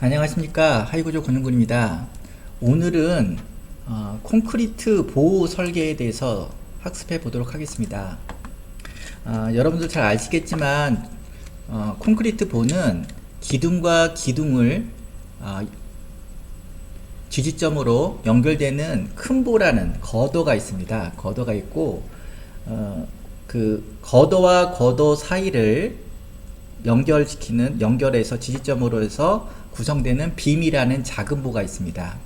안녕하십니까, 하이구조 권영군입니다. 오늘은 콘크리트 보호 설계에 대해서 학습해 보도록 하겠습니다. 여러분들 잘 아시겠지만 콘크리트 보는 기둥과 기둥을 지지점으로 연결되는 큰 보라는 거더가 있습니다. 거더가 있고 그 거더와 거더 사이를 연결해서 지지점으로 해서 구성되는 빔이라는 작은 보가 있습니다.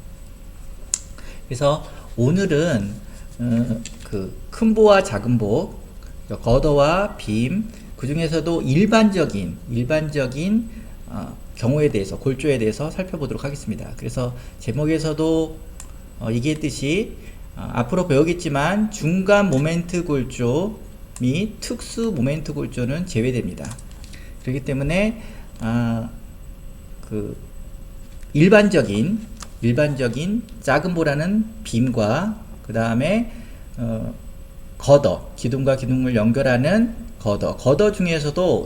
그래서 오늘은 그 큰 보와 작은 보, 거더와 빔, 그 중에서도 일반적인 경우에 대해서, 골조에 대해서 살펴보도록 하겠습니다. 그래서 제목에서도 얘기했듯이 앞으로 배우겠지만 중간 모멘트 골조 및 특수 모멘트 골조는 제외됩니다. 그렇기 때문에 그 일반적인 작은 보라는 빔과 그 다음에 거더, 기둥과 기둥을 연결하는 거더 중에서도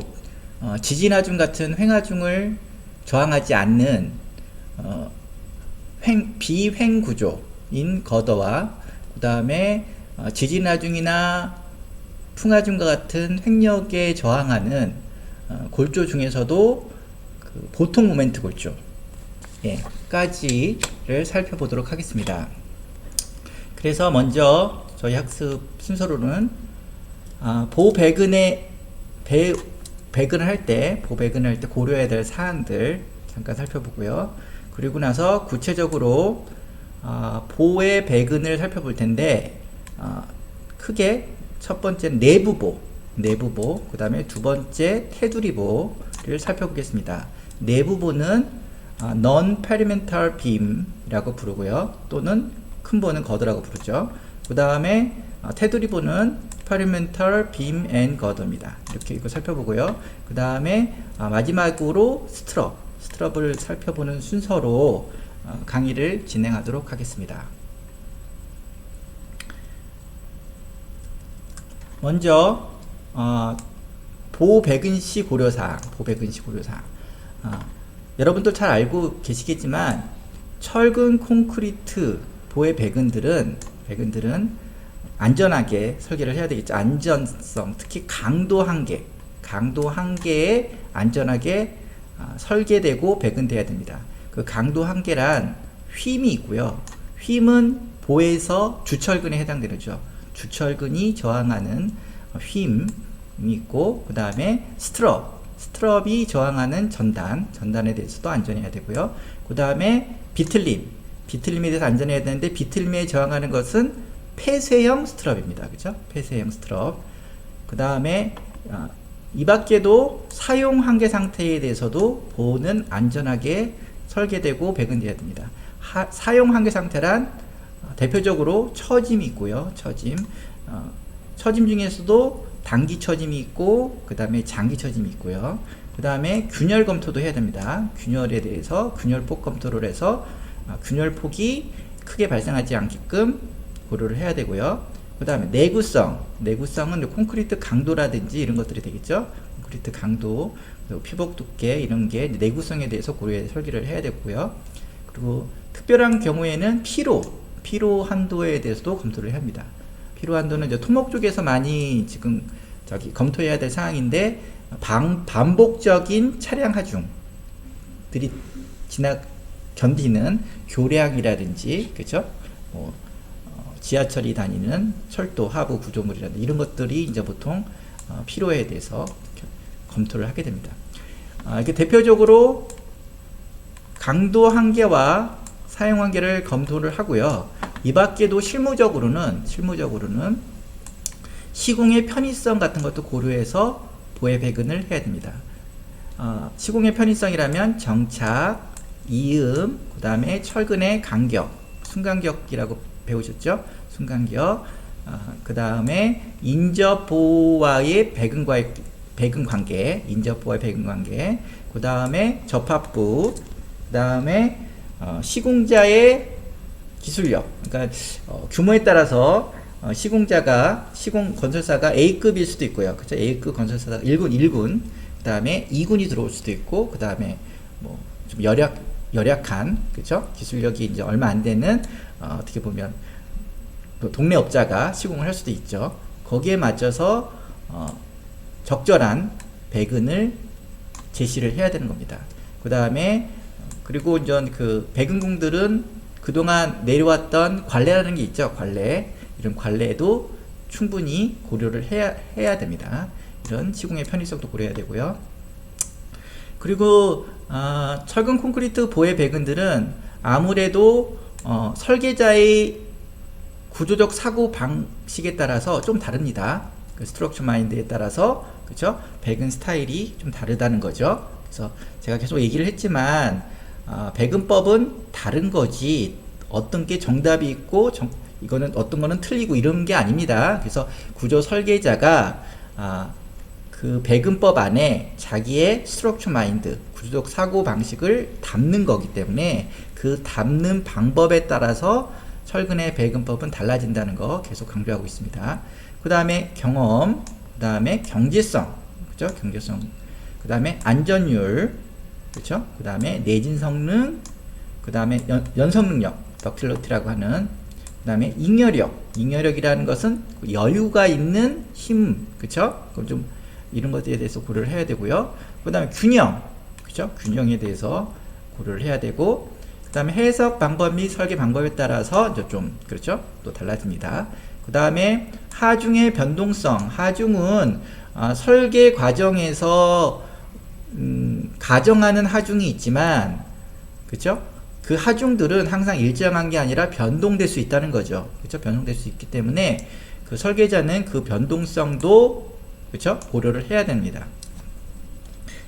지진하중 같은 횡하중을 저항하지 않는 비횡 구조인 거더와 그 다음에 지진하중이나 풍하중과 같은 횡력에 저항하는 골조 중에서도 그 보통 모멘트 골조 까지를 살펴보도록 하겠습니다. 그래서 먼저 저희 학습 순서로는 보배근을 할 때 고려해야 될 사항들 잠깐 살펴보고요. 그리고 나서 구체적으로 보의 배근을 살펴볼 텐데 크게 첫 번째 내부보, 그 다음에 두 번째 테두리보를 살펴보겠습니다. 내부보는 non-perimeter beam이라고 부르고요. 또는 큰 보는 거더라고 부르죠. 그 다음에 테두리보는 perimeter beam and girder입니다. 이렇게 이거 살펴보고요. 그 다음에 마지막으로 스트럽을 살펴보는 순서로 강의를 진행하도록 하겠습니다. 먼저 보배근시 고려사항. 여러분들 잘 알고 계시겠지만 철근 콘크리트 보의 배근들은 안전하게 설계를 해야 되겠죠. 안전성, 특히 강도 한계에 안전하게 설계되고 배근돼야 됩니다. 그 강도 한계란 휨이 있고요. 휨은 보에서 주철근에 해당되죠. 주철근이 저항하는 휨이 있고, 그 다음에 스트럽이 저항하는 전단에 대해서도 안전해야 되고요. 그 다음에 비틀림에 대해서 안전해야 되는데, 비틀림에 저항하는 것은 폐쇄형 스트럽입니다. 그죠? 폐쇄형 스트럽. 그 다음에 이 밖에도 사용 한계 상태에 대해서도 보는 안전하게 설계되고 배근돼야 됩니다. 사용 한계 상태란 대표적으로 처짐이 있고요. 처짐 중에서도 단기 처짐이 있고, 그 다음에 장기 처짐이 있고요. 그 다음에 균열 검토도 해야 됩니다. 균열에 대해서 균열폭 검토를 해서 균열폭이 크게 발생하지 않게끔 고려를 해야 되고요. 그 다음에 내구성은 콘크리트 강도라든지 이런 것들이 되겠죠. 콘크리트 강도, 피복 두께 이런 게 내구성에 대해서 고려해 설계를 해야 되고요. 그리고 특별한 경우에는 피로 한도에 대해서도 검토를 해야 합니다. 피로 한도는 이제 토목 쪽에서 많이 지금 검토해야 될 사항인데, 반복적인 차량 하중들이 견디는 교량이라든지, 그죠? 지하철이 다니는 철도 하부 구조물이라든지 이런 것들이 이제 보통 피로에 대해서 검토를 하게 됩니다. 이렇게 대표적으로 강도 한계와 사용 한계를 검토를 하고요. 이 밖에도 실무적으로는 시공의 편의성 같은 것도 고려해서 보의 배근을 해야 됩니다. 시공의 편의성이라면 정착, 이음, 그 다음에 철근의 간격, 순간격이라고 배우셨죠? 순간격. 그 다음에 인접보와의 배근 관계, 그 다음에 접합부, 그 다음에 시공자의 기술력. 그러니까 규모에 따라서 건설사가 A급일 수도 있고요. 그렇죠? A급 건설사가 1군, 그 다음에 2군이 들어올 수도 있고, 그 다음에 뭐 좀 열약한, 그쵸? 기술력이 이제 얼마 안 되는, 어떻게 보면, 또 동네 업자가 시공을 할 수도 있죠. 거기에 맞춰서, 적절한 배근을 제시를 해야 되는 겁니다. 그 다음에, 그리고 이제 그 배근공들은 그동안 내려왔던 관례라는 게 있죠. 관례. 이런 관례도 충분히 고려를 해야 됩니다. 이런 시공의 편의성도 고려해야 되고요. 그리고 철근 콘크리트 보해 배근들은 아무래도 설계자의 구조적 사고 방식에 따라서 좀 다릅니다. 그 스트럭처 마인드에 따라서, 그쵸? 배근 스타일이 좀 다르다는 거죠. 그래서 제가 계속 얘기를 했지만 배근법은 다른 거지 어떤 게 정답이 있고 이거는 어떤 거는 틀리고 이런 게 아닙니다. 그래서 구조 설계자가 그 배근법 안에 자기의 스트럭처 마인드, 구조적 사고 방식을 담는 거기 때문에 그 담는 방법에 따라서 철근의 배근법은 달라진다는 거 계속 강조하고 있습니다. 그 다음에 경험, 그 다음에 경제성, 그죠? 경제성, 그 다음에 안전율, 그렇죠? 그 다음에 내진 성능, 그 다음에 연성 능력, 덕틸러티라고 하는, 그 다음에 잉여력이라는 것은 여유가 있는 힘, 그렇죠? 그럼 좀 이런 것들에 대해서 고려를 해야 되고요. 그 다음에 균형, 그렇죠? 균형에 대해서 고려를 해야 되고, 그 다음에 해석 방법 및 설계 방법에 따라서 이제 좀 그렇죠? 또 달라집니다. 그 다음에 하중의 변동성, 하중은 설계 과정에서 가정하는 하중이 있지만, 그쵸? 그 하중들은 항상 일정한 게 아니라 변동될 수 있다는 거죠. 그쵸? 변동될 수 있기 때문에 그 설계자는 그 변동성도, 그쵸? 고려를 해야 됩니다.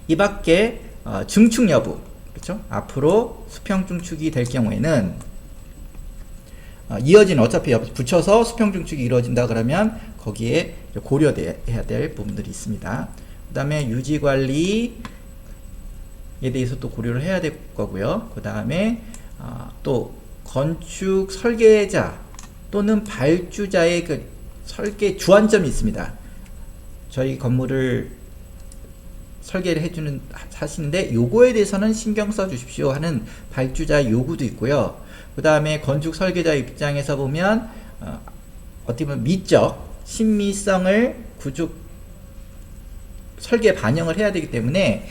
이 밖에 증축 여부, 그쵸? 앞으로 수평 중축이 될 경우에는 이어진 어차피 붙여서 수평 중축이 이루어진다 그러면 거기에 고려해야 될 부분들이 있습니다. 그 다음에 유지관리에 대해서 또 고려를 해야 될 거고요. 그 다음에 또 건축 설계자 또는 발주자의 그 설계 주안점이 있습니다. 저희 건물을 설계를 해주는 하시는데 요거에 대해서는 신경 써 주십시오 하는 발주자의 요구도 있고요. 그 다음에 건축 설계자 입장에서 보면 어떻게 보면 미적 신미성을 구조 설계에 반영을 해야 되기 때문에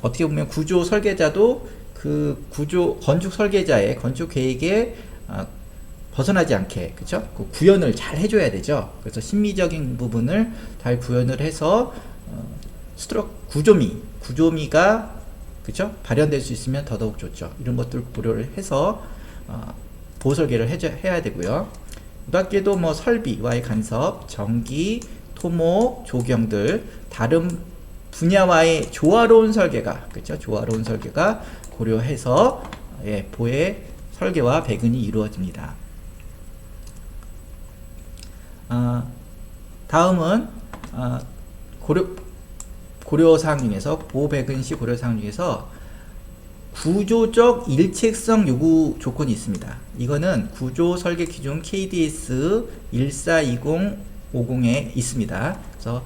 어떻게 보면 구조 설계자도 그 구조 건축 설계자의 건축 계획에 벗어나지 않게, 그쵸? 그 구현을 잘 해줘야 되죠. 그래서 심미적인 부분을 잘 구현을 해서 구조미가, 그쵸? 발현될 수 있으면 더더욱 좋죠. 이런 것들 고려를 해서 보설계를 해야 되고요. 그 밖에도 뭐 설비와의 간섭, 전기, 토목, 조경들 다른 분야와의 조화로운 설계가, 그쵸? 조화로운 설계가 고려해서 보해 설계와 배근이 이루어집니다. 다음은 고려사항 중에서 보배근 시 고려사항 중에서 구조적 일체성 요구 조건이 있습니다. 이거는 구조 설계 기준 KDS 142050에 있습니다. 그래서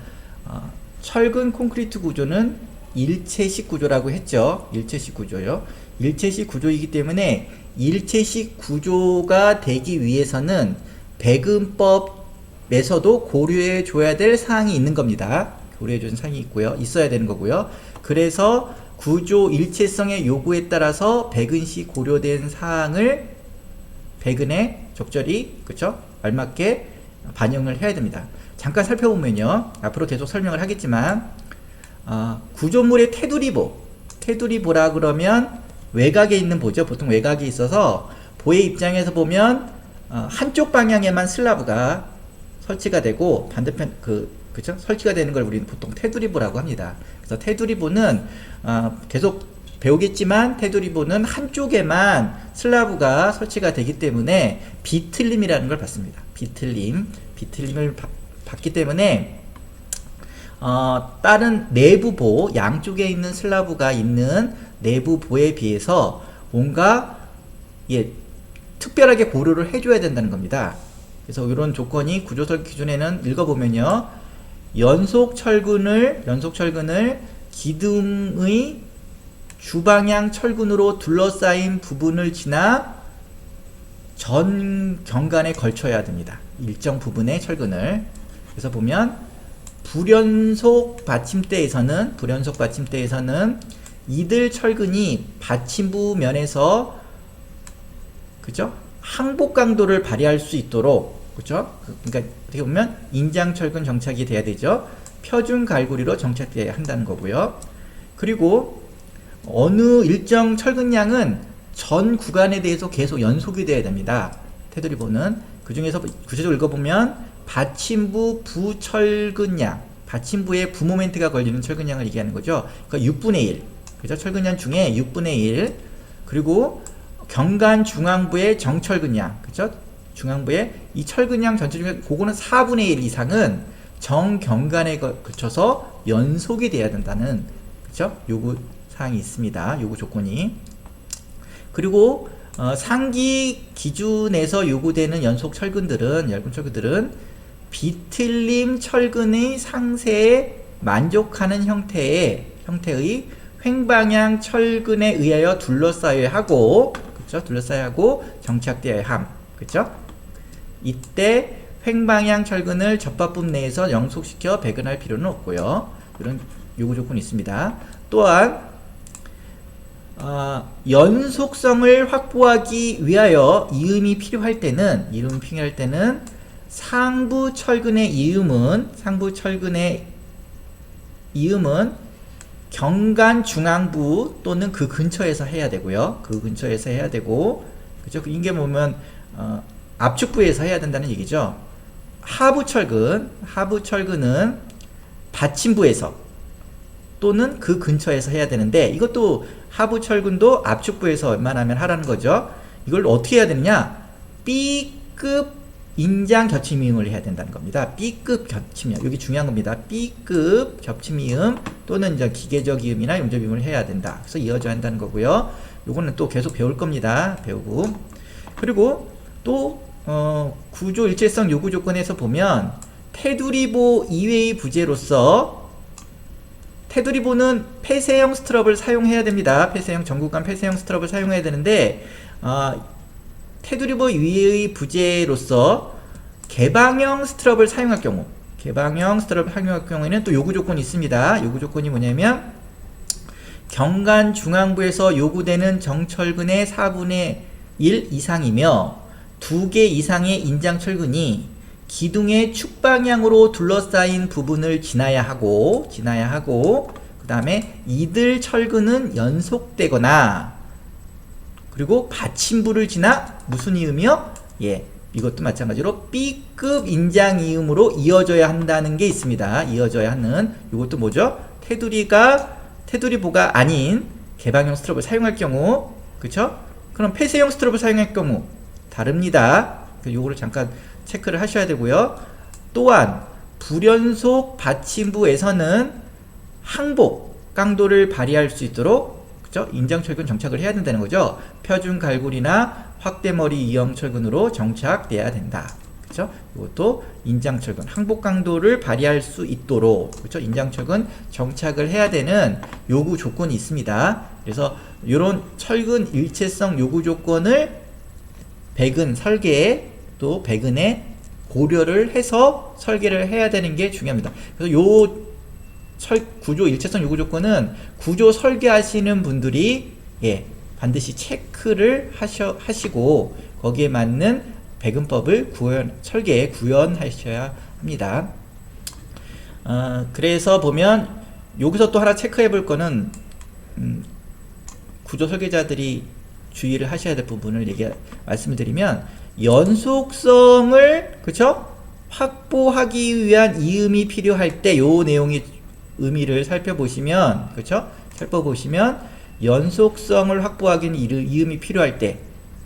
철근 콘크리트 구조는 일체식 구조라고 했죠. 일체식 구조요. 일체식 구조이기 때문에 일체식 구조가 되기 위해서는 배근법에서도 고려해 줘야 될 사항이 있는 겁니다. 고려해 주는 사항이 있어야 되는 거고요. 그래서 구조 일체성의 요구에 따라서 배근 시 고려된 사항을 배근에 적절히, 그쵸? 알맞게 반영을 해야 됩니다. 잠깐 살펴보면요. 앞으로 계속 설명을 하겠지만, 구조물의 테두리보라 그러면 외곽에 있는 보죠. 보통 외곽이 있어서 보의 입장에서 보면 한쪽 방향에만 슬라브가 설치가 되고 반대편 그쵸? 설치가 되는 걸 우리는 보통 테두리보라고 합니다. 그래서 테두리보는 계속 배우겠지만 테두리보는 한쪽에만 슬라브가 설치가 되기 때문에 비틀림이라는 걸 받습니다. 비틀림을 받기 때문에 다른 내부보, 양쪽에 있는 슬라브가 있는 내부보에 비해서 뭔가 특별하게 고려를 해줘야 된다는 겁니다. 그래서 이런 조건이 구조설계 기준에는 주방향 철근으로 둘러싸인 부분을 지나 전 경관에 걸쳐야 됩니다. 일정 부분의 철근을. 그래서 보면 불연속 받침대에서는 이들 철근이 받침부 면에서 그죠? 항복 강도를 발휘할 수 있도록 그죠? 그러니까 어떻게 보면 인장 철근 정착이 돼야 되죠. 표준 갈고리로 정착돼야 한다는 거고요. 그리고 어느 일정 철근량은 전 구간에 대해서 계속 연속이 돼야 됩니다. 테두리보는 그 중에서 구체적으로 읽어보면 받침부 부철근량, 받침부에 부모멘트가 걸리는 철근량을 얘기하는 거죠. 그러니까 6분의 1, 그죠? 철근량 중에 6분의 1. 그리고 경관 중앙부의 정철근량, 그죠? 중앙부의 이 철근량 전체 중에 그거는 4분의 1 이상은 정경관에 걸쳐서 연속이 돼야 된다는 그죠? 요구 사항이 있습니다. 요구 조건이. 그리고 상기 기준에서 요구되는 연속 철근들은 비틀림 철근의 상세에 만족하는 형태의 횡방향 철근에 의하여 둘러싸여야 하고, 그쵸? 둘러싸여야 하고 정착되어야 함, 그쵸? 이때 횡방향 철근을 접합부 내에서 영속시켜 배근할 필요는 없고요. 이런 요구 조건이 있습니다. 또한 연속성을 확보하기 위하여 이음이 필요할 때는 상부 철근의 이음은 경관 중앙부 또는 그 근처에서 해야 되고요. 그 근처에서 해야 되고, 그죠? 이게 보면 압축부에서 해야 된다는 얘기죠. 하부 철근은 받침부에서 또는 그 근처에서 해야 되는데, 이것도 하부 철근도 압축부에서 웬만하면 하라는 거죠. 이걸 어떻게 해야 되느냐? B급 인장 겹침이음을 해야 된다는 겁니다. B급 겹침이음. 여기 중요한 겁니다. B급 겹침이음 또는 이제 기계적 이음이나 용접이음을 해야 된다. 그래서 이어져야 한다는 거고요. 요거는 또 계속 배울 겁니다. 배우고. 그리고 또 구조 일체성 요구 조건에서 보면 테두리보 이외의 부재로서 테두리보는 폐쇄형 스트럽을 사용해야 됩니다. 전구간 폐쇄형 스트럽을 사용해야 되는데 테두리보 이외의 부재로서 개방형 스트럽을 사용할 경우에는 또 요구 조건이 있습니다. 요구 조건이 뭐냐면 경관 중앙부에서 요구되는 정철근의 4분의 1 이상이며 2개 이상의 인장 철근이 기둥의 축방향으로 둘러싸인 부분을 지나야 하고 그 다음에 이들 철근은 연속되거나 그리고 받침부를 지나 무슨 이음이요? 예, 이것도 마찬가지로 B급 인장 이음으로 이어져야 한다는 게 있습니다. 이어져야 하는 이것도 뭐죠? 테두리보가 아닌 개방형 스트럽을 사용할 경우, 그쵸? 그럼 폐쇄형 스트럽을 사용할 경우 다릅니다. 요거를 잠깐 체크를 하셔야 되고요. 또한 불연속 받침부에서는 항복 강도를 발휘할 수 있도록 그죠? 인장철근 정착을 해야 된다는 거죠. 표준 갈고리나 확대머리 이형 철근으로 정착돼야 된다. 그죠? 이것도 인장철근 항복 강도를 발휘할 수 있도록 그죠? 인장철근 정착을 해야 되는 요구 조건이 있습니다. 그래서 이런 철근 일체성 요구 조건을 배근 설계에 또 배근에 고려를 해서 설계를 해야 되는 게 중요합니다. 그래서 요 구조 일체성 요구 조건은 구조 설계하시는 분들이 반드시 체크를 하시고 거기에 맞는 배근법을 설계에 구현하셔야 합니다. 그래서 보면 여기서 또 하나 체크해 볼 거는 구조 설계자들이 주의를 하셔야 될 부분을 말씀을 드리면 연속성을 그쵸? 확보하기 위한 이음이 필요할 때 요 내용이 의미를 살펴보시면 그쵸? 살펴보시면 연속성을 확보하기 위한 이음이 필요할 때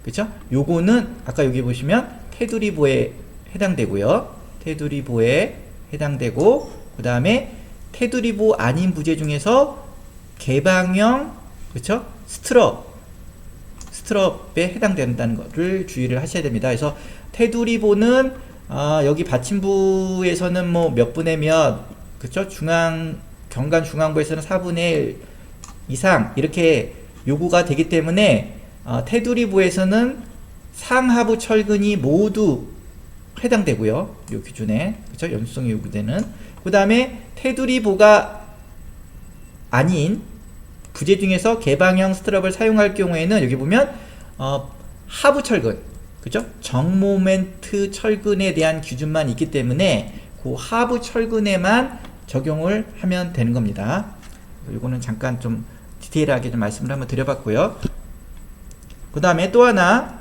그쵸? 요거는 아까 여기 보시면 테두리보에 해당되고요. 테두리보에 해당되고 그 다음에 테두리보 아닌 부재 중에서 개방형 그쵸? 스트럽에 해당된다는 것을 주의를 하셔야 됩니다. 그래서 테두리보는 여기 받침부에서는 뭐 몇 분의 몇 그쵸? 경관 중앙부에서는 4분의 1 이상 이렇게 요구가 되기 때문에 테두리부에서는 상하부 철근이 모두 해당되고요. 요 기준에 그렇죠? 연수성이 요구되는. 그 다음에 테두리부가 아닌 부재 중에서 개방형 스트랩을 사용할 경우에는 여기 보면 하부 철근, 그죠? 정모멘트 철근에 대한 기준만 있기 때문에 그 하부 철근에만 적용을 하면 되는 겁니다. 이거는 잠깐 좀 디테일하게 좀 말씀을 한번 드려봤고요. 그 다음에 또 하나,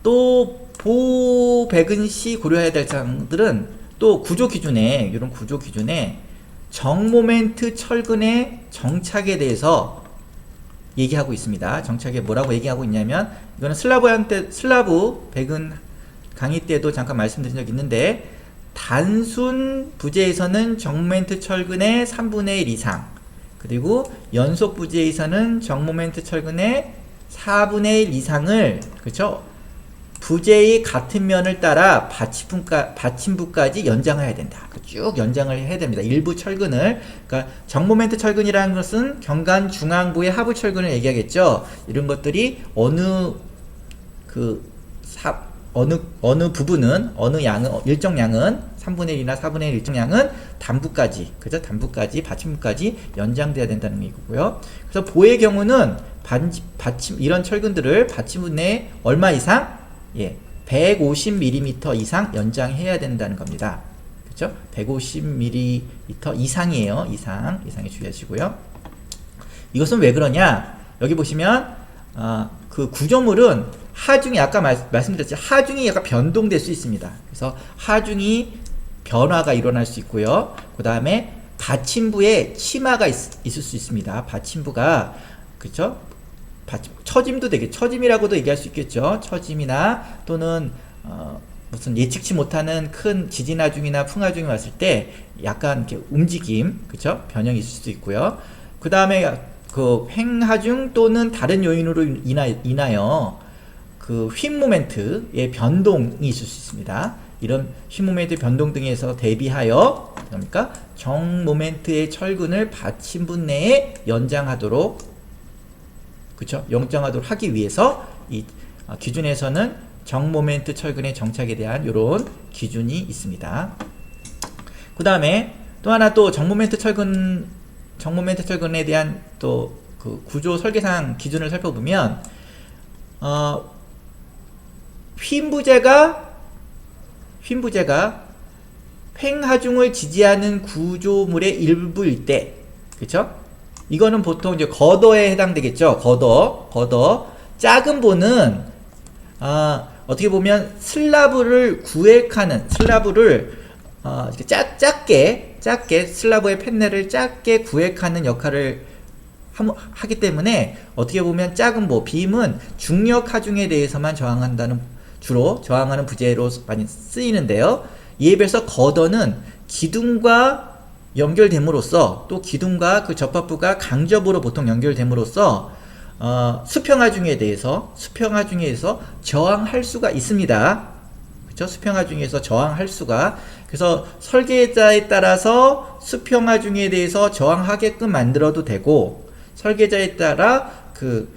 또 보배근 시 고려해야 될 사항들은 또 구조 기준에, 이런 구조 기준에 정모멘트 철근의 정착에 대해서 얘기하고 있습니다. 정착에 뭐라고 얘기하고 있냐면, 이거는 슬라브 배근 강의 때도 잠깐 말씀드린 적이 있는데, 단순 부재에서는 정모멘트 철근의 3분의 1 이상, 그리고 연속 부재에서는 정모멘트 철근의 4분의 1 이상을, 그렇죠? 부재의 같은 면을 따라 받침부까지 연장해야 된다. 쭉 연장을 해야 됩니다. 일부 철근을. 그러니까 정모멘트 철근이라는 것은 경관 중앙부의 하부 철근을 얘기하겠죠. 이런 것들이 어느 부분은, 어느 양은, 일정 양은 3분의 1이나 4분의 1 일정 양은 단부까지, 그죠? 단부까지, 받침부까지 연장돼야 된다는 얘기고요. 그래서 보의 경우는 이런 철근들을 받침부 내에 얼마 이상? 예, 150mm 이상 연장해야 된다는 겁니다. 그렇죠? 150mm 이상이에요. 이상에 주의하시고요. 이것은 왜 그러냐? 여기 보시면 그 구조물은 하중이 아까 말씀드렸죠. 하중이 약간 변동될 수 있습니다. 그래서 하중이 변화가 일어날 수 있고요. 그 다음에 받침부에 치마가 있을 수 있습니다. 받침부가, 그렇죠? 처짐도 처짐이라고도 얘기할 수 있겠죠. 처짐이나 또는 무슨 예측치 못하는 큰 지진하중이나 풍하중이 왔을 때 약간 이렇게 움직임, 그쵸? 변형이 있을 수도 있고요. 그 다음에 그 횡하중 또는 다른 요인으로 인하여 그 휨 모멘트의 변동이 있을 수 있습니다. 이런 휨 모멘트 변동 등에서 대비하여 그러니까 정 모멘트의 철근을 받침부 내에 연장하도록, 그쵸? 연장하도록 하기 위해서 이 기준에서는 정모멘트 철근의 정착에 대한 이런 기준이 있습니다. 그 다음에 또 하나 또 정모멘트 철근에 대한 또 그 구조 설계상 기준을 살펴보면 휨 부재가 횡하중을 지지하는 구조물의 일부일 때, 그쵸? 이거는 보통 이제 거더에 해당되겠죠. 거더. 작은 보는 어떻게 보면 슬라브를 작게 슬라브의 팬넬을 작게 구획하는 역할을 하기 때문에 어떻게 보면 작은 보, 빔은 중력 하중에 대해서만 주로 저항하는 부재로 많이 쓰이는데요. 이에 비해서 거더는 기둥과 연결됨으로써, 또 기둥과 그 접합부가 강접으로 보통 연결됨으로써 수평하중에 대해서 저항할 수가 있습니다. 그렇죠? 수평하중에서 저항할 수가. 그래서 설계자에 따라서 수평하중에 대해서 저항하게끔 만들어도 되고, 설계자에 따라 그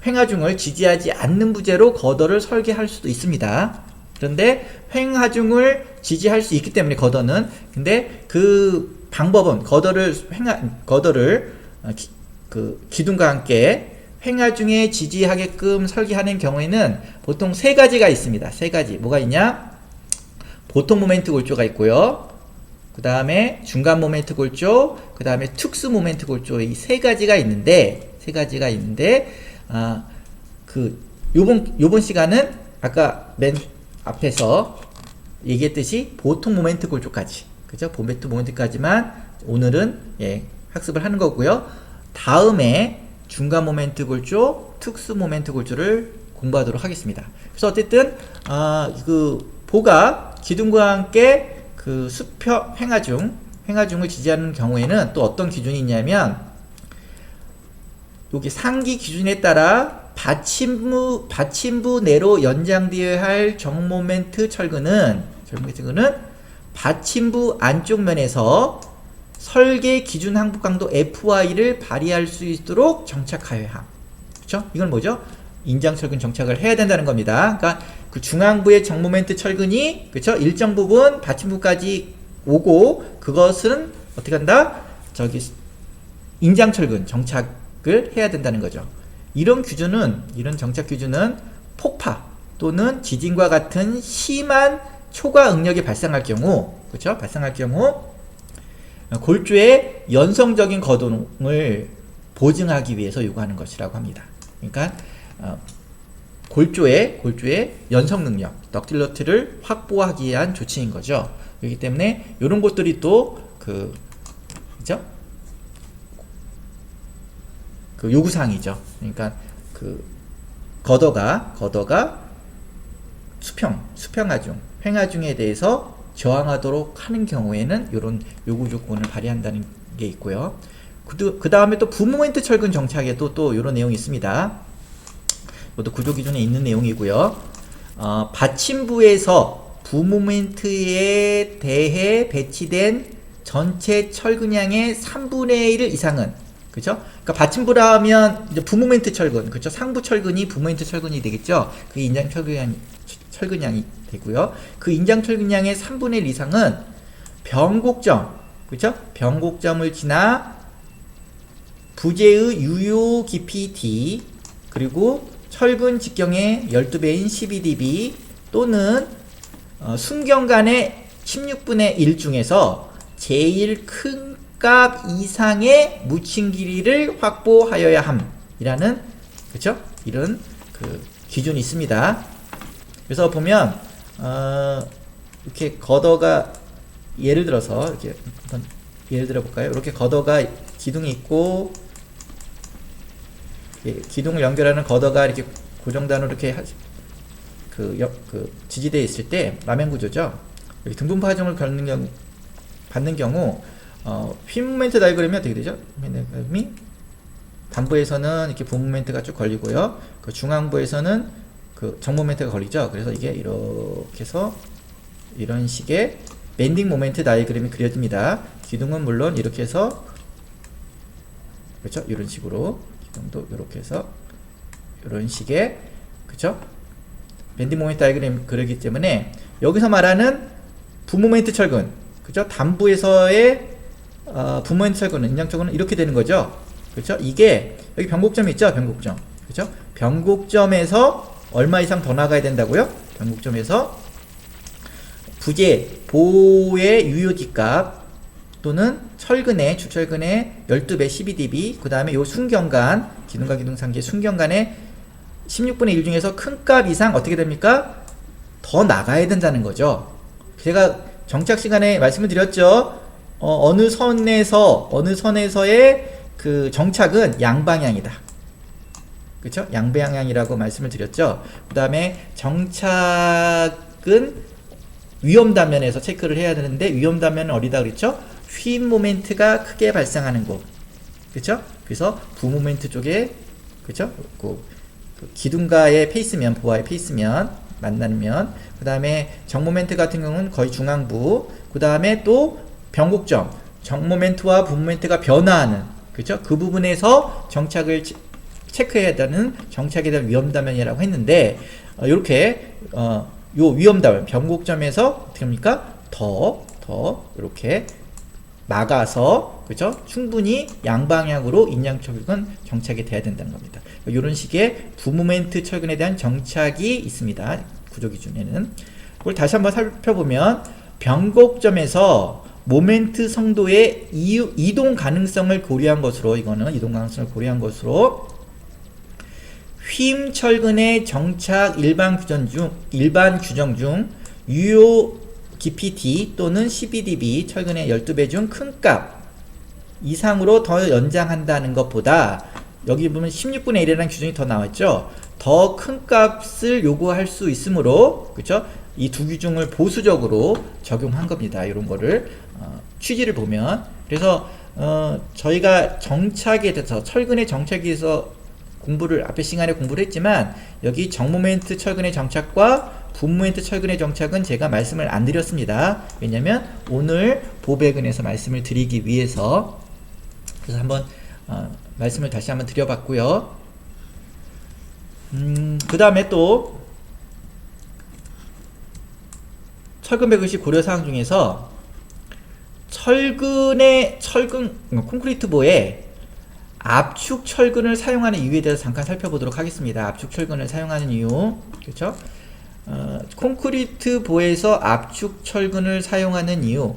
횡하중을 지지하지 않는 부재로 거더를 설계할 수도 있습니다. 그런데 횡하중을 지지할 수 있기 때문에 거더는, 근데 그 방법은 기둥과 함께 횡하중에 지지하게끔 설계하는 경우에는 보통 세 가지가 있습니다. 세 가지. 뭐가 있냐? 보통 모멘트 골조가 있고요. 그 다음에 중간 모멘트 골조, 그 다음에 특수 모멘트 골조, 이 세 가지가 있는데, 요번 시간은 아까 맨 앞에서 얘기했듯이 보통 모멘트 골조까지, 그죠? 보통 모멘트까지만 오늘은 학습을 하는 거고요. 다음에 중간 모멘트 골조, 특수 모멘트 골조를 공부하도록 하겠습니다. 그래서 어쨌든 그 보가 기둥과 함께 그 수평 횡하중을 지지하는 경우에는 또 어떤 기준이 있냐면, 여기 상기 기준에 따라 받침부 내로 연장되어야 할 정모멘트 철근은 받침부 안쪽 면에서 설계 기준 항복 강도 FY를 발휘할 수 있도록 정착하여야 함. 그쵸? 이건 뭐죠? 인장 철근 정착을 해야 된다는 겁니다. 그러니까 그 중앙부의 정모멘트 철근이 그쵸? 일정 부분 받침부까지 오고 그것은 어떻게 한다? 저기 인장 철근 정착을 해야 된다는 거죠. 이런 정착 기준은 폭파 또는 지진과 같은 심한 초과 응력이 발생할 경우, 그렇죠? 발생할 경우 골조의 연성적인 거동을 보증하기 위해서 요구하는 것이라고 합니다. 그러니까 골조의 연성 능력, 덕틸러티를 확보하기 위한 조치인 거죠. 그렇기 때문에 이런 것들이 또 그죠? 그 요구사항이죠. 그러니까 그 걷어가 수평하중, 횡하중에 대해서 저항하도록 하는 경우에는 이런 요구 조건을 발휘한다는 게 있고요. 그 다음에 또 부모멘트 철근 정착에도 또 이런 내용이 있습니다. 이것도 구조 기준에 있는 내용이고요. 받침부에서 부모멘트에 대해 배치된 전체 철근량의 3분의 1 이상은, 그죠? 그러니까 받침부라 하면 이제 부모멘트 철근, 그죠? 상부 철근이 부모멘트 철근이 되겠죠? 그게 인장 철근량이 되고요. 그 인장 철근량의 3분의 1 이상은 변곡점, 그죠? 변곡점을 지나 부재의 유효 깊이 D, 그리고 철근 직경의 12배인 12dB 또는 순경간의 16분의 1 중에서 제일 큰 값 이상의 묻힌 길이를 확보하여야 함이라는, 그렇죠? 이런 그 기준이 있습니다. 그래서 보면 이렇게 걷어가 예를 들어서 이렇게 한번 예를 들어 볼까요? 이렇게 걷어가 기둥이 있고 기둥을 연결하는 걷어가 이렇게 고정단으로 이렇게 지지대에 있을 때 라멘 구조죠. 여기 등분파 하중을 받는 경우 휠 모멘트 다이그램이 어떻게 되죠? 다이그램이 단부에서는 이렇게 부 모멘트가 쭉 걸리고요. 그 중앙부에서는 그 정 모멘트가 걸리죠. 그래서 이게 이렇게 해서 이런 식의 밴딩 모멘트 다이그램이 그려집니다. 기둥은 물론 이렇게 해서, 그렇죠? 이런 식으로 기둥도 이렇게 해서 이런 식의, 그렇죠? 밴딩 모멘트 다이그램 그리기 때문에 여기서 말하는 부 모멘트 철근, 그죠? 단부에서의 부모멘트 철근은, 인장 철근은 이렇게 되는 거죠. 그렇죠? 이게 여기 변곡점이 있죠. 변곡점, 그렇죠? 변곡점에서 얼마 이상 더 나가야 된다고요? 변곡점에서 부재 보의 유효기 값 또는 철근의 주철근의 12배 12dB, 그 다음에 요 순경간, 기둥과 기둥 상기의 순경간의 16분의 1 중에서 큰 값 이상 어떻게 됩니까? 더 나가야 된다는 거죠. 제가 정착 시간에 말씀을 드렸죠. 어느 선에서의 그 정착은 양방향이다. 그렇죠? 양방향이라고 말씀을 드렸죠. 그 다음에 정착은 위험 단면에서 체크를 해야 되는데, 위험 단면은 어디다 그랬죠? 휘 모멘트가 크게 발생하는 곳. 그렇죠? 그래서 부 모멘트 쪽에, 그렇죠? 그 기둥과의 페이스면, 보와의 페이스면 만나는 면, 그 다음에 정 모멘트 같은 경우는 거의 중앙부, 그 다음에 또 변곡점, 정 모멘트와 부 모멘트가 변화하는, 그렇죠? 그 부분에서 정착을 체크해야 되는 정착에 대한 위험 단면이라고 했는데, 이렇게 요 위험 단면, 변곡점에서 어떻게 합니까? 더 이렇게 막아서, 그렇죠? 충분히 양방향으로 인장 철근 정착이 돼야 된다는 겁니다. 이런 식의 부 모멘트 철근에 대한 정착이 있습니다. 구조 기준에는. 그걸 다시 한번 살펴보면, 변곡점에서 모멘트 성도의 이동 가능성을 고려한 것으로, 이거는 이동 가능성을 고려한 것으로 휨 철근의 정착 일반 규정 중 유효 깊이 D 또는 12dB 철근의 12배 중 큰 값 이상으로 더 연장한다는 것보다, 여기 보면 16분의 1이라는 규정이 더 나왔죠. 더 큰 값을 요구할 수 있으므로, 그렇죠? 이 두 규정을 보수적으로 적용한 겁니다. 이런 거를 취지를 보면. 그래서 저희가 정착에 대해서, 철근의 정착에 대해서 앞에 시간에 공부를 했지만, 여기 정 모멘트 철근의 정착과 분모멘트 철근의 정착은 제가 말씀을 안 드렸습니다. 왜냐면 오늘 보배근에서 말씀을 드리기 위해서. 그래서 한번 말씀을 다시 한번 드려봤고요. 그 다음에 또 철근 배근시 고려사항 중에서 콘크리트보에 압축 철근을 사용하는 이유에 대해서 잠깐 살펴보도록 하겠습니다. 압축 철근을 사용하는 이유, 그렇죠? 콘크리트보에서 압축 철근을 사용하는 이유,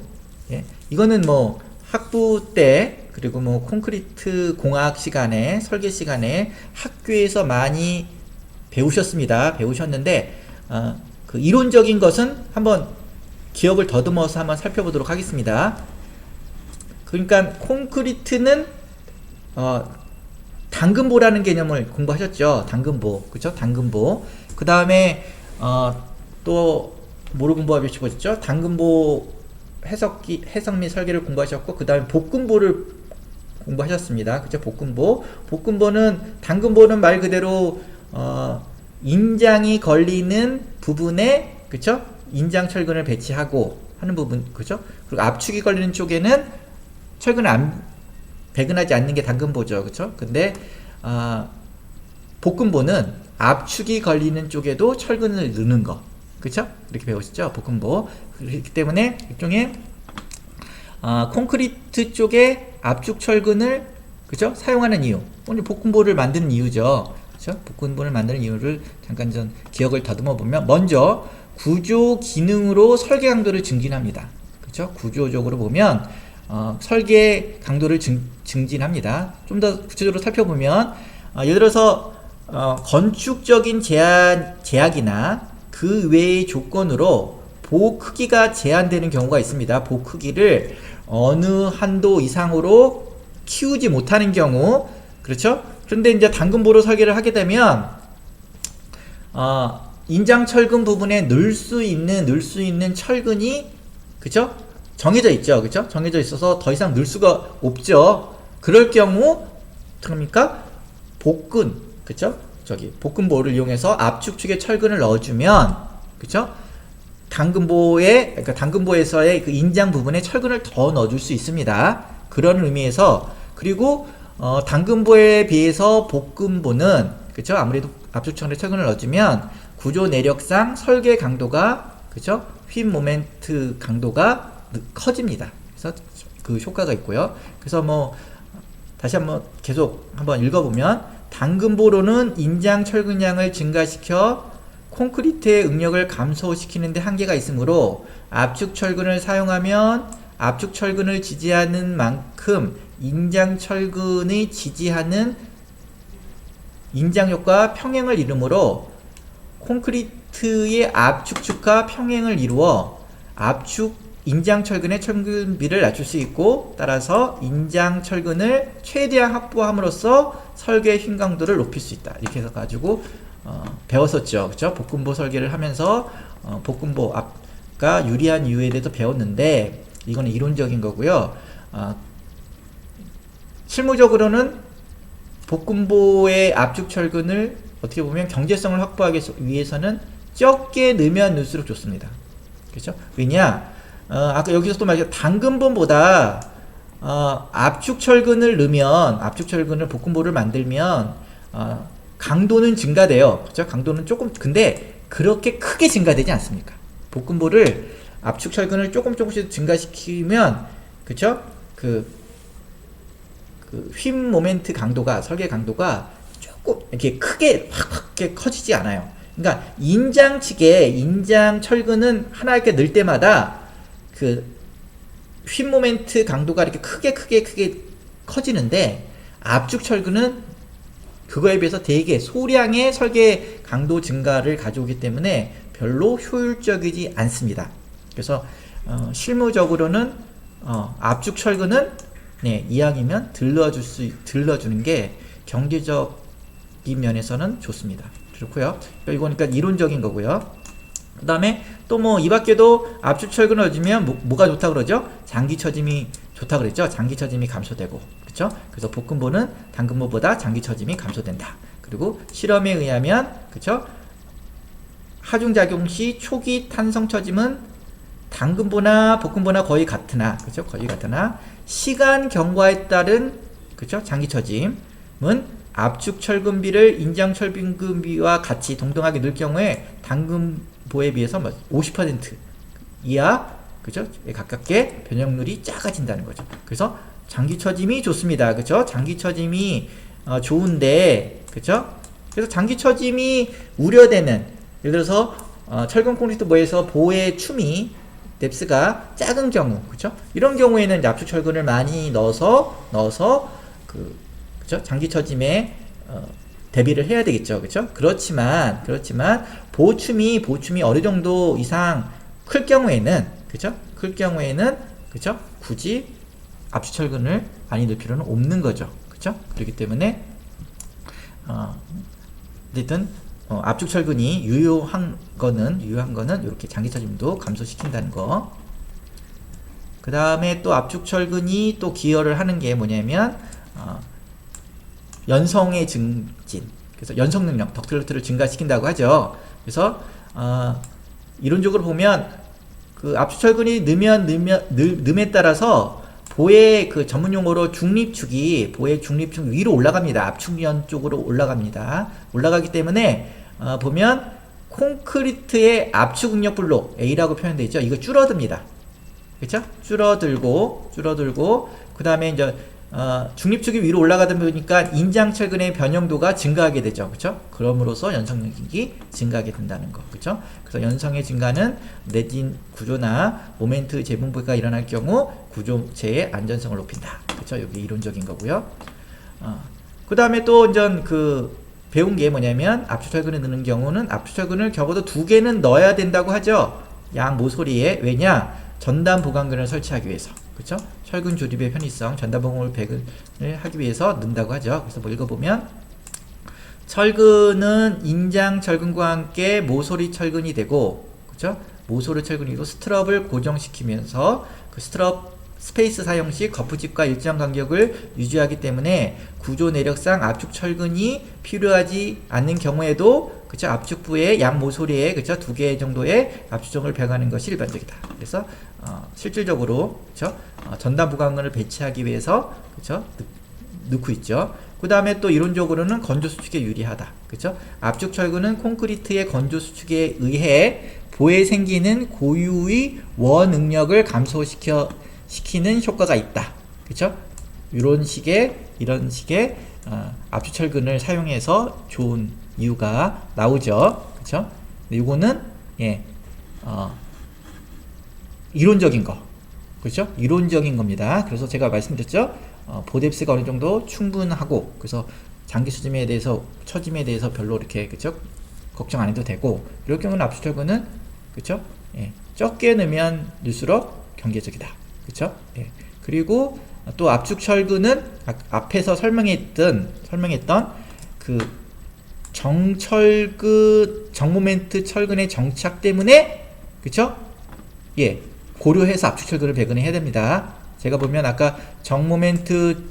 예? 이거는 뭐 학부 때 그리고 뭐 콘크리트 공학 시간에 설계 시간에 학교에서 많이 배우셨는데 그 이론적인 것은 한번 기억을 더듬어서 한번 살펴보도록 하겠습니다. 그러니까 콘크리트는 당근보라는 개념을 공부하셨죠. 당근보, 그렇죠? 당근보. 그 다음에 또 뭐를 공부하셨죠? 당근보 해석 및 설계를 공부하셨고, 그 다음에 볶음보를 공부하셨습니다. 그죠? 볶음보는 당근보는 말 그대로 인장이 걸리는 부분에, 그쵸? 인장 철근을 배치하고 하는 부분, 그죠? 그리고 압축이 걸리는 쪽에는 철근을 배근하지 않는 게 당근보죠. 그쵸? 근데 볶음보는 압축이 걸리는 쪽에도 철근을 넣는 거, 그쵸? 이렇게 배우시죠? 볶음보. 그렇기 때문에 일종의 콘크리트 쪽에 압축 철근을, 그쵸? 사용하는 이유, 오늘 볶음보를 만드는 이유죠. 그쵸? 볶음보를 만드는 이유를 잠깐 전 기억을 더듬어 보면, 먼저 구조 기능으로 설계 강도를 증진합니다. 그쵸? 구조적으로 보면 설계 강도를 증진합니다. 좀 더 구체적으로 살펴보면 예를 들어서 건축적인 제약이나 그 외의 조건으로 보 크기가 제한되는 경우가 있습니다. 보 크기를 어느 한도 이상으로 키우지 못하는 경우, 그렇죠? 그런데 이제 당근보로 설계를 하게 되면 인장 철근 부분에 넣을 수 있는 철근이, 그쵸? 정해져 있죠. 그쵸? 정해져 있어서 더 이상 넣을 수가 없죠. 그럴 경우 어떡합니까? 그쵸? 볶음보를 이용해서 압축축에 철근을 넣어주면, 그쵸? 그러니까 당근보에서의 그 인장 부분에 철근을 더 넣어줄 수 있습니다. 그런 의미에서, 그리고 당근보에 비해서 볶음보는, 그쵸? 아무래도 압축축에 철근을 넣어주면 구조 내력상 설계 강도가, 그쵸? 휨 모멘트 강도가 커집니다. 그래서 그 효과가 있고요. 그래서 뭐 다시 한번 계속 한번 읽어보면, 당근보로는 인장 철근량을 증가시켜 콘크리트의 응력을 감소시키는 데 한계가 있으므로 압축 철근을 사용하면 압축 철근을 지지하는 만큼 인장 철근의 지지하는 인장력과 평행을 이루므로 콘크리트의 압축축과 평행을 이루어 인장 철근의 철근비를 낮출 수 있고, 따라서 인장 철근을 최대한 확보함으로써 설계 힘 강도를 높일 수 있다. 이렇게 해서 가지고 배웠었죠. 그쵸? 볶음보 설계를 하면서 볶음보 아까 유리한 이유에 대해서 배웠는데, 이거는 이론적인 거고요. 실무적으로는 볶음보의 압축 철근을 어떻게 보면 경제성을 확보하기 위해서는 적게 넣으면 넣을수록 좋습니다. 그렇죠? 왜냐? 아까 여기서 또 말했죠. 당근보보다 압축 철근을 볶음보를 만들면 강도는 증가돼요. 그렇죠? 강도는 조금, 근데 그렇게 크게 증가되지 않습니까? 볶음보를 압축 철근을 조금씩 증가시키면, 그렇죠? 휨 모멘트 강도가, 설계 강도가 조금 이렇게 크게 확 커지지 않아요. 그러니까 인장 철근은 하나 이렇게 넣을 때마다 휨 모멘트 강도가 이렇게 크게 커지는데, 압축 철근은 그거에 비해서 되게 소량의 설계 강도 증가를 가져오기 때문에 별로 효율적이지 않습니다. 그래서 실무적으로는 압축 철근은 이왕이면 들러주는 게 경제적인 면에서는 좋습니다. 그렇고요. 이거니까 이론적인 거고요. 그 다음에 또 뭐 이 밖에도 압축 철근을 넣어주면 뭐가 좋다 그러죠? 장기 처짐이 좋다 그랬죠? 장기 처짐이 감소되고, 그렇죠? 그래서 볶음보는 당근보보다 장기 처짐이 감소된다. 그리고 실험에 의하면, 그렇죠? 하중작용 시 초기 탄성 처짐은 당근보나 볶음보나 거의 같으나, 그죠? 거의 같으나, 시간 경과에 따른, 그죠? 장기 처짐은 압축 철근비를 인장 철근비와 같이 동등하게 넣을 경우에 당근보에 비해서 50% 이하, 그죠? 가깝게 변형률이 작아진다는 거죠. 그래서 장기 처짐이 좋습니다. 그죠? 장기 처짐이 좋은데, 그죠? 그래서 장기 처짐이 우려되는, 예를 들어서 철근 콘크리트 보에서 보의 춤이 뎁스가 작은 경우, 그죠? 이런 경우에는 압축 철근을 많이 넣어서 그죠? 장기 처짐에 대비를 해야 되겠죠, 그죠? 그렇지만 보춤이 어느 정도 이상 클 경우에는, 그죠? 그죠? 굳이 압축 철근을 많이 넣을 필요는 없는 거죠, 그죠? 그렇기 때문에 어쨌든 압축 철근이 유효한 거는 이렇게 장기 처짐도 감소시킨다는 거. 그 다음에 또 압축 철근이 또 기여를 하는 게 뭐냐면 연성의 증진, 그래서 연성 능력, 덕틸러트를 증가시킨다고 하죠. 그래서 이론적으로 보면 그 압축 철근이 넣음에 따라서 보의 그 전문 용어로 보의 중립축 위로 올라갑니다. 압축면 쪽으로 올라갑니다. 올라가기 때문에 보면 콘크리트의 압축 응력 블록 A라고 표현되어 있죠. 이거 줄어듭니다. 그렇죠? 줄어들고 그 다음에 이제 중립축이 위로 올라가다 보니까 인장 철근의 변형도가 증가하게 되죠. 그렇죠? 그럼으로써 연성 능력이 증가하게 된다는 거. 그렇죠? 그래서 연성의 증가는 내진 구조나 모멘트 재분배가 일어날 경우 구조체의 안전성을 높인다. 그렇죠? 여기 이론적인 거고요. 그 다음에 또 이제 배운 게 뭐냐면 압축 철근을 넣는 경우는 압축 철근을 적어도 2개는 넣어야 된다고 하죠. 양 모서리에. 왜냐? 전단 보강근을 설치하기 위해서. 그렇죠? 철근 조립의 편의성, 전단 보강을 배근을 하기 위해서 넣는다고 하죠. 그래서 뭐 읽어보면 철근은 인장 철근과 함께 모서리 철근이 되고, 그렇죠? 모서리 철근이고 스트럽을 고정시키면서 그 스트럽 스페이스 사용 시 거푸집과 일정 간격을 유지하기 때문에 구조 내력상 압축 철근이 필요하지 않는 경우에도, 그쵸? 압축부의 양 모서리에, 그쵸? 2개 정도의 압축정을 배가는 것이 일반적이다. 그래서 실질적으로, 그쵸? 전단 보강근을 배치하기 위해서, 그쵸? 넣고 있죠. 그 다음에 또 이론적으로는 건조 수축에 유리하다. 그쵸? 압축 철근은 콘크리트의 건조 수축에 의해 보에 생기는 고유의 원응력을 감소시키는 효과가 있다. 그쵸? 이런 식의 압축 철근을 사용해서 좋은 이유가 나오죠. 그쵸? 이거는 이론적인 거. 그렇죠? 이론적인 겁니다. 그래서 제가 말씀드렸죠. 보뎁스가 어느 정도 충분하고, 그래서 장기 처짐에 대해서 별로 이렇게, 그쵸? 걱정 안 해도 되고, 이럴 경우는 압축 철근은, 그쵸? 적게 넣으면 넣을수록 경제적이다. 그쵸? 그리고 또 압축 철근은 앞에서 설명했던 그 정모멘트 철근의 정착 때문에, 그쵸? 고려해서 압축 철근을 배근을 해야 됩니다. 제가 보면 아까 정모멘트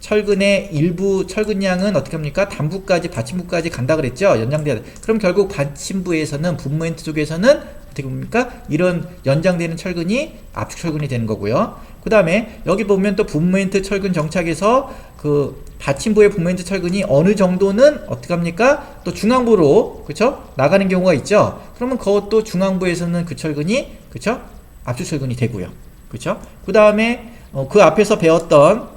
철근의 일부 철근량은 어떻게 합니까? 단부까지, 받침부까지 간다 그랬죠? 연장돼야 돼. 그럼 결국 받침부에서는, 분모멘트 쪽에서는 어떻게 봅니까? 이런 연장되는 철근이 압축 철근이 되는 거고요. 그 다음에 여기 보면 또 분모멘트 철근 정착에서 그 받침부의 분모멘트 철근이 어느 정도는 어떻게 합니까? 또 중앙부로, 그쵸? 나가는 경우가 있죠? 그러면 그것도 중앙부에서는 그 철근이, 그쵸? 압축 철근이 되고요. 그쵸? 그 다음에 그 앞에서 배웠던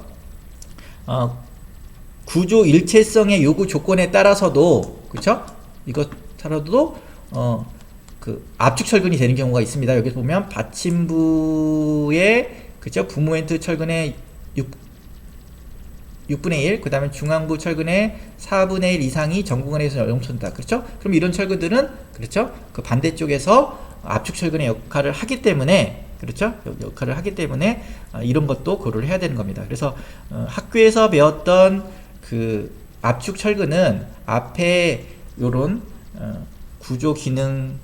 구조 일체성의 요구 조건에 따라서도, 그쵸? 이것 따라도 그 압축 철근이 되는 경우가 있습니다. 여기 보면 받침부의, 그쵸? 분모멘트 철근의 6분의 1, 그 다음에 중앙부 철근의 4분의 1 이상이 전구간에서 넘쳐난다. 그렇죠? 그럼 이런 철근들은, 그렇죠? 그 반대쪽에서 압축 철근의 역할을 하기 때문에, 그렇죠? 역할을 하기 때문에 이런 것도 고려를 해야 되는 겁니다. 그래서 학교에서 배웠던 그 압축 철근은 앞에 요런 구조 기능,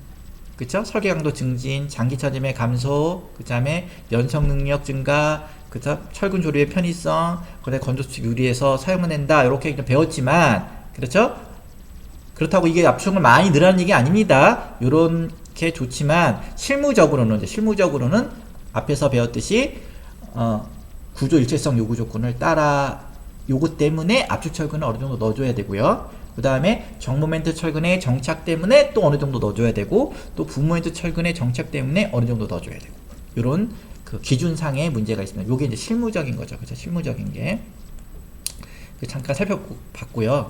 그쵸? 설계 강도 증진, 장기 처짐의 감소, 그 다음에 연성 능력 증가, 그쵸? 철근 조립의 편의성, 그다음에 건조 수축 유리에서 사용을 한다. 이렇게 배웠지만, 그렇죠? 그렇다고 이게 압축을 많이 늘어나는 얘기 아닙니다. 요렇게 좋지만 실무적으로는 앞에서 배웠듯이 구조 일체성 요구 조건을 따라 요거 때문에 압축 철근을 어느 정도 넣어줘야 되고요. 그 다음에 정모멘트 철근의 정착 때문에 또 어느 정도 넣어줘야 되고, 또 부모멘트 철근의 정착 때문에 어느 정도 넣어줘야 되고, 요런 그 기준상의 문제가 있습니다. 요게 이제 실무적인 거죠. 그죠? 실무적인 게. 잠깐 살펴봤고요.